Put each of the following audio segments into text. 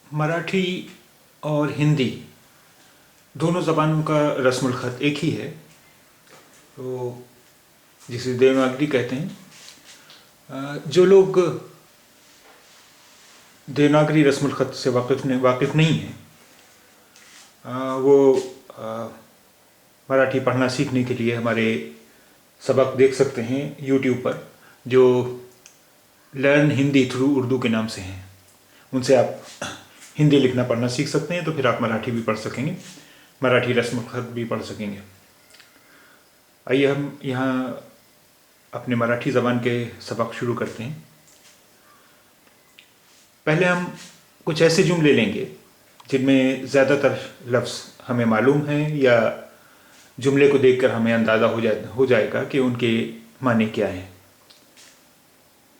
मराठी और हिंदी दोनों ज़बानों का रस्मुल ख़त एक ही है, तो जिसे देवनागरी कहते हैं। जो लोग देवनागरी रस्मुल ख़त से वाकिफ़ नहीं हैं, वो मराठी पढ़ना सीखने के लिए हमारे सबक देख सकते हैं यूट्यूब पर, जो लर्न हिंदी थ्रू उर्दू के नाम से हैं। उनसे आप हिंदी लिखना पढ़ना सीख सकते हैं, तो फिर आप मराठी भी पढ़ सकेंगे, मराठी रस्म ख़त भी पढ़ सकेंगे। आइए हम यहाँ अपने मराठी ज़बान के सबक शुरू करते हैं। पहले हम कुछ ऐसे जुमले लेंगे जिनमें ज़्यादातर लफ्ज़ हमें मालूम हैं, या जुमले को देखकर हमें अंदाज़ा हो जाएगा कि उनके माने क्या हैं।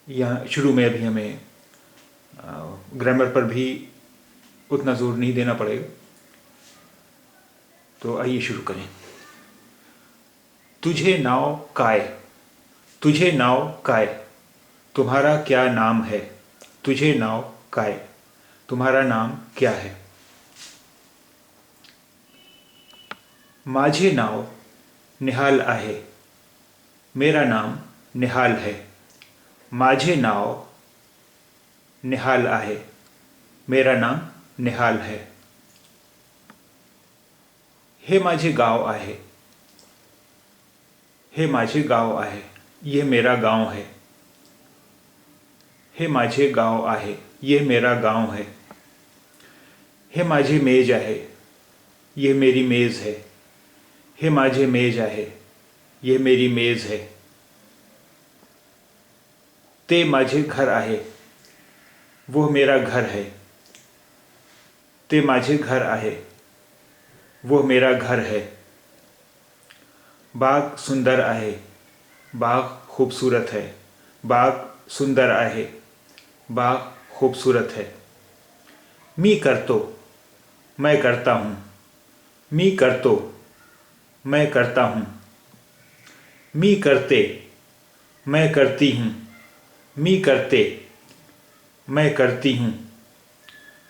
यहाँ शुरू में अभी हमें ग्रामर पर भी उतना जोर नहीं देना पड़ेगा, तो आइए शुरू करें। तुझे नाव काय, तुझे नाव काय, तुम्हारा क्या नाम है। तुझे नाव काय, तुम्हारा नाम क्या है। माझे नाव निहाल आहे, मेरा नाम निहाल है। माझे नाव निहाल आहे, मेरा नाम निहाल है। हे माझे गाव आहे, हे माझे गाव आहे, ये मेरा गांव है। हे माझे गाव आहे, ये मेरा गांव है। हे माझे मेज आहे, ये मेरी मेज़ है। हे माझे मेज आहे, ये मेरी मेज़ है। ते माझे घर आहे, वो मेरा घर है। ते माझे घर आहे, वो मेरा घर है। बाग सुंदर आहे, बाग खूबसूरत है। बाग सुंदर आहे, बाग खूबसूरत है। मी करतो, मैं करता हूँ। मी करतो, मैं करता हूँ। मी करते, मैं करती हूँ। मी करते, मैं करती हूँ।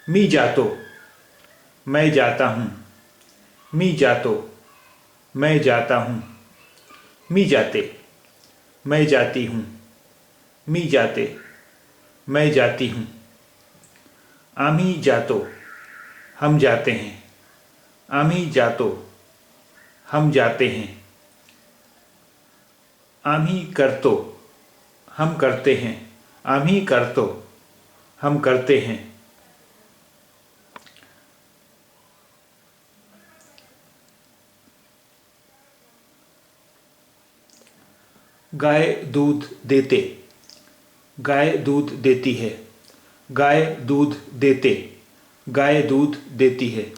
मी जातो, मैं जाता हूँ। मी जातो, मैं जाता हूँ। मी जाते, मैं जाती हूँ। मी जाते, मैं जाती हूँ। आम्ही जातो, हम जाते हैं। आम्ही जातो, हम जाते हैं। आम्ही करतो, हम करते हैं। आम्ही करतो, हम करते हैं। गाय दूध देते, गाय दूध देती है। गाय दूध देते, गाय दूध देती है।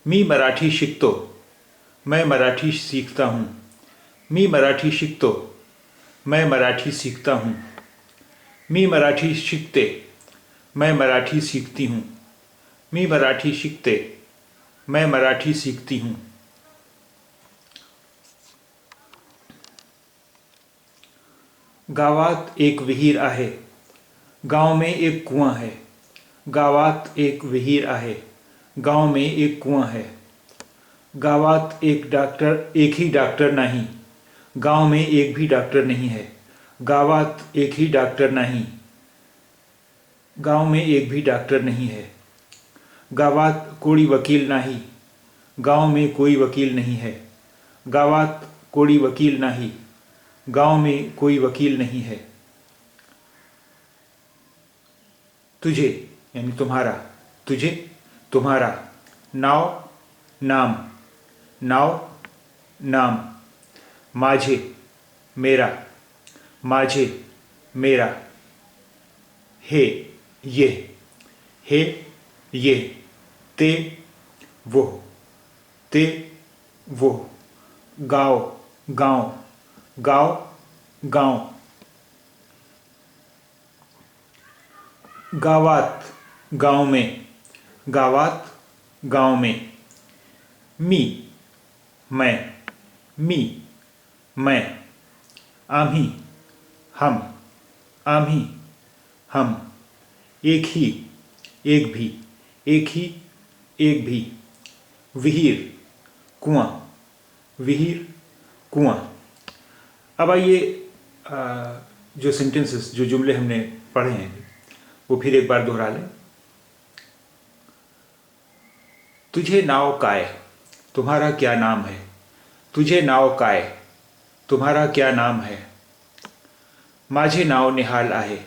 मी मराठी शिकतो, मैं मराठी सीखता हूँ। मी मराठी शिकतो, मैं मराठी सीखता हूँ। मी मराठी शिकते, मैं मराठी सीखती हूँ। मी मराठी शिकते, मैं मराठी सीखती हूँ। गावात एक विहीर आहे, गांव में एक कुआं है। गावात एक विहीर आहे, गांव में एक कुआं है। गावात एक ही डॉक्टर नहीं, गांव में एक भी डॉक्टर नहीं है। गावात एक ही डॉक्टर नहीं, गांव में एक भी डॉक्टर नहीं है। गावात कोई वकील नहीं, गांव में कोई वकील नहीं है। गावात कोई वकील नहीं, गांव में कोई वकील नहीं है। तुझे यानी तुम्हारा, तुझे तुम्हारा। नाव नाम, नाव नाम। माझे मेरा, माझे मेरा। हे ये, हे ये। ते वो, ते वो। गाँव गाँव, गाँव गाँव। गावात गाँव में, गावात गाँव में। मी मैं, मी मैं। आम्ही हम, आम्ही हम। एक ही, एक भी, एक ही एक भी, विहीर कुआं, विहीर कुआं। अब आइए जो सेंटेंसेस, जो जुमले हमने पढ़े हैं वो फिर एक बार दोहरा लें। तुझे नाव काय, तुम्हारा क्या नाम है। तुझे नाव काय, तुम्हारा क्या नाम है। माझे नाव निहाल आहे,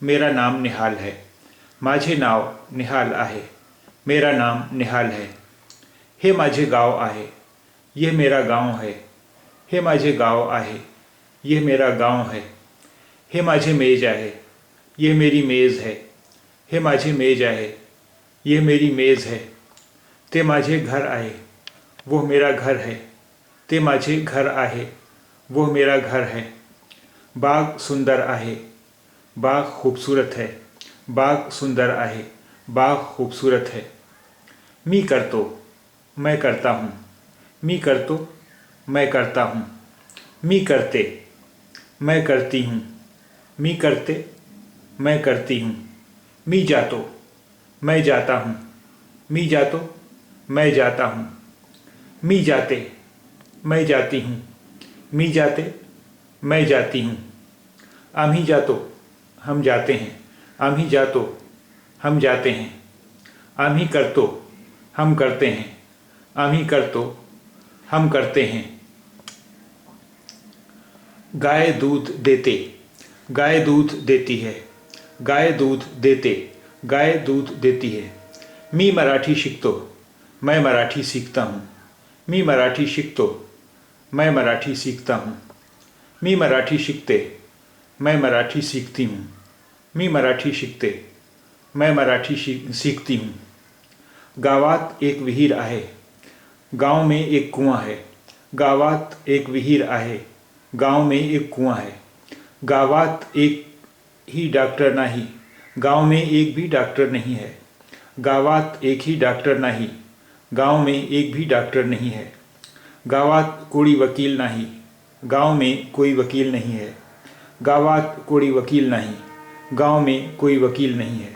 मेरा नाम निहाल है। माझे नाव निहाल आहे, मेरा नाम निहाल है। हे माझे गाव आहे, यह मेरा गांव है। हे माझे गाव आहे, यह मेरा गांव है। हे माझे मेज आहे, यह मेरी मेज़ है। हे माझे मेज आहे, यह मेरी मेज़ है। ते माझे घर आहे, वो मेरा घर है। ते माझे घर आहे, वो मेरा घर है। बाग सुंदर आहे, बाग खूबसूरत है। बाग सुंदर आहे, बाग खूबसूरत है। मी करतो, मैं करता हूँ। मी करतो, मैं करता हूँ। मी करते, मैं करती हूँ। मी करते, मैं करती हूँ। मी जातो, मैं जाता हूँ। मी जातो, मैं जाता हूँ। मी जाते, मैं जाती हूँ। मी जाते, मैं जाती हूँ। आम्ही जातो, हम जाते हैं। आम्ही जातो, हम जाते हैं। आम्ही करतो, हम करते हैं। आम्ही करतो, हम करते हैं। गाय दूध देते, गाय दूध देती है। गाय दूध देते, गाय दूध देती है। मी मराठी शिकतो, मैं मराठी सीखता हूँ। मी मराठी शिकतो, मैं मराठी सीखता हूँ। मी मराठी शिकते, मैं मराठी सीखती हूँ। मी मराठी शिकते, मैं मराठी सीखती हूँ। गावात एक विहीर आहे, गांव में एक कुआं है। गावात एक विहीर आहे, गांव में एक कुआं है। गावात एक ही डॉक्टर नाही, गांव में एक भी डॉक्टर नहीं है। गावात एक ही डॉक्टर नाही, गांव में एक भी डॉक्टर नहीं है। गावात कोई वकील नाही, गांव में कोई वकील नहीं है। गावात कोई वकील नहीं, गांव में कोई वकील नहीं है।